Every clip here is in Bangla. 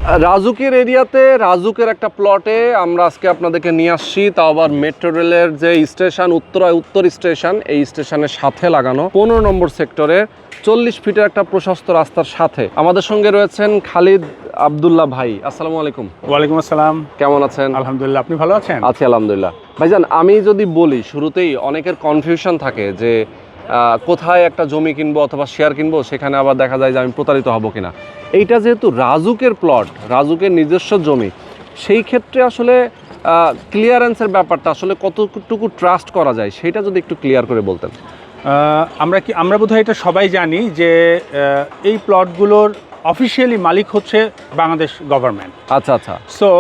রাজুকের এরিয়াতে রাজুকের একটা প্লটে আমরা আজকে আপনাদেরকে নিয়ে আসছি, তাও আবার মেট্রো রেলের যে স্টেশন উত্তর স্টেশন, এই স্টেশনের সাথে লাগানো 15 নম্বর সেক্টরে 40 ফিটের একটা প্রশস্ত রাস্তার সাথে। আমাদের সঙ্গে রয়েছেন খালিদ আব্দুল্লাহ ভাই। আসসালামু আলাইকুম। ওয়ালাইকুম আসসালাম। কেমন আছেন? আলহামদুলিল্লাহ, আপনি ভালো আছেন? আছি আলহামদুলিল্লাহ। ভাইজান, আমি যদি বলি শুরুতেই অনেকের কনফিউশন থাকে যে কোথায় একটা জমি কিনবো অথবা শেয়ার কিনবো, সেখানে আবার দেখা যায় যে আমি প্রতারিত হব কিনা। এইটা যেহেতু রাজুকের প্লট, রাজুকের নিজস্ব জমি, সেই ক্ষেত্রে আসলে ক্লিয়ারেন্সের ব্যাপারটা আসলে কতটুকু ট্রাস্ট করা যায় সেটা যদি একটু ক্লিয়ার করে বলতেন। আমরা বোধহয় এটা সবাই জানি যে এই প্লটগুলোর অফিসিয়ালি মালিক হচ্ছে বাংলাদেশ গভর্নমেন্ট। আচ্ছা আচ্ছা। সো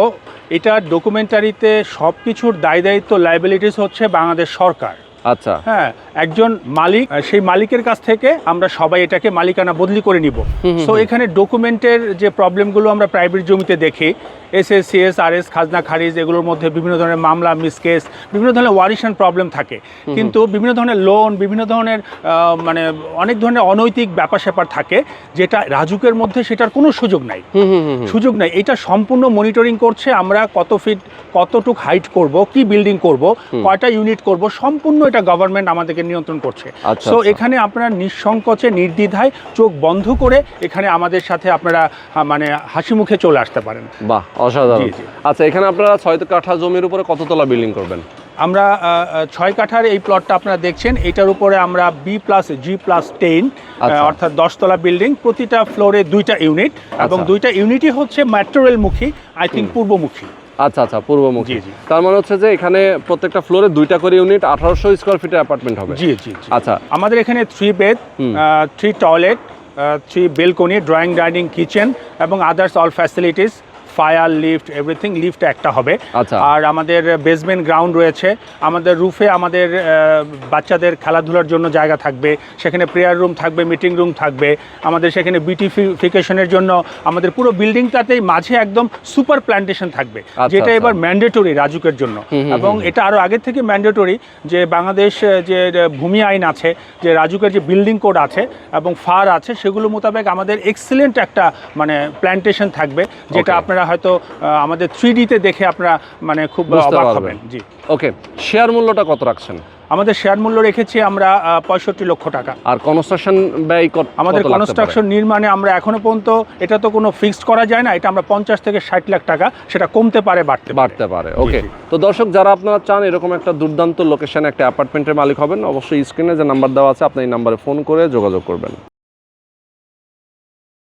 এটা ডকুমেন্টারিতে সব কিছুর দায় দায়িত্ব লাইবিলিটিস হচ্ছে বাংলাদেশ সরকার। আচ্ছা, হ্যাঁ, একজন মালিক, সেই মালিকের কাছ থেকে আমরা সবাই এটাকে মালিকানা বদলি করে নিব। সো এখানে ডকুমেন্টের যে প্রবলেমগুলো আমরা প্রাইভেট জমিতে দেখি, এসএস, সিএস, আরএস, খাজনা খারিজ, এগুলোর মধ্যে বিভিন্ন ধরনের মামলা, মিসকেস, বিভিন্ন ধরনের ওয়ারিশন প্রবলেম থাকে। কিন্তু বিভিন্ন ধরনের লোন, বিভিন্ন ধরনের মানে অনেক ধরনের অনৈতিক ব্যাপার স্যাপার থাকে, যেটা রাজুকের মধ্যে সেটার কোনো সুযোগ নাই। এটা সম্পূর্ণ মনিটরিং করছে আমরা কত ফিট, কতটুক হাইট করব, কি বিল্ডিং করব, কয়টা ইউনিট করব, সম্পূর্ণ এটা গভর্নমেন্ট আমাদেরকে নিয়ন্ত্রণ করছে। সো এখানে আপনারা নিঃসংকোচে নির্দ্বিধায় চোখ বন্ধ করে এখানে আমাদের সাথে আপনারা মানে হাসি মুখে চলে আসতে পারেন। বাহ, অসাধারণ। আচ্ছা, এখানে আপনারা 6 কাঠা জমির উপরে কততলা বিল্ডিং করবেন? আমরা 6 কাঠার এই প্লটটা আপনারা দেখছেন, এটার উপরে আমরা B+G+10 অর্থাৎ 10 তলা বিল্ডিং, প্রতিটা ফ্লোরে 2টা ইউনিট, এবং 2টা ইউনিটই হচ্ছে মেট্রো রেলমুখী, আই থিঙ্ক পূর্বমুখী। আচ্ছা আচ্ছা, পূর্বমুখী। তার মানে হচ্ছে যে এখানে প্রত্যেকটা ফ্লোরে 2টা করে ইউনিট, 1800 স্কয়ার ফিটের অ্যাপার্টমেন্ট হবে। জি জি। আচ্ছা, আমাদের এখানে 3 bed, 3 toilet, 3 balcony, drawing, dining, kitchen এবং others all facilities, fire, lift, everything. Lift একটা হবে। আর আমাদের বেসমেন্ট গ্রাউন্ড রয়েছে। আমাদের রুফে আমাদের বাচ্চাদের খেলাধুলার জন্য জায়গা থাকবে, সেখানে প্রেয়ার রুম থাকবে, মিটিং রুম থাকবে। আমাদের সেখানে বিউটিফিকেশনের জন্য আমাদের পুরো বিল্ডিংটাতেই মাঝে একদম সুপার প্ল্যান্টেশন থাকবে, যেটা এবার ম্যান্ডেটরি রাজুকের জন্য। এবং এটা আরও আগের থেকে ম্যান্ডেটরি, যে বাংলাদেশ যে ভূমি আইন আছে, যে রাজুকের যে বিল্ডিং কোড আছে এবং ফার আছে, সেগুলো মোতাবেক আমাদের এক্সিলেন্ট একটা মানে প্ল্যান্টেশন থাকবে, যেটা আপনারা হয়তো আমাদের 3D-তে দেখে আপনারা মানে খুব অবাক হবেন। জি। ওকে, শেয়ার মূল্যটা কত রাখছেন? আমাদের শেয়ার মূল্য রেখেছি আমরা 65 লক্ষ টাকা। আর কনস্ট্রাকশন ব্যয় কত? আমাদের কনস্ট্রাকশন নির্মাণে আমরা এখনো পর্যন্ত, এটা তো কোনো ফিক্সড করা যায় না, এটা আমরা 50 থেকে 60 লাখ টাকা, সেটা কমতে পারে, বাড়তে পারে। ওকে, তো দর্শক যারা আপনারা চান এরকম একটা দুর্দান্ত লোকেশনে একটা অ্যাপার্টমেন্টের মালিক হবেন, অবশ্যই স্ক্রিনে যে নাম্বার দেওয়া আছে আপনি এই নাম্বারে ফোন করে যোগাযোগ করবেন।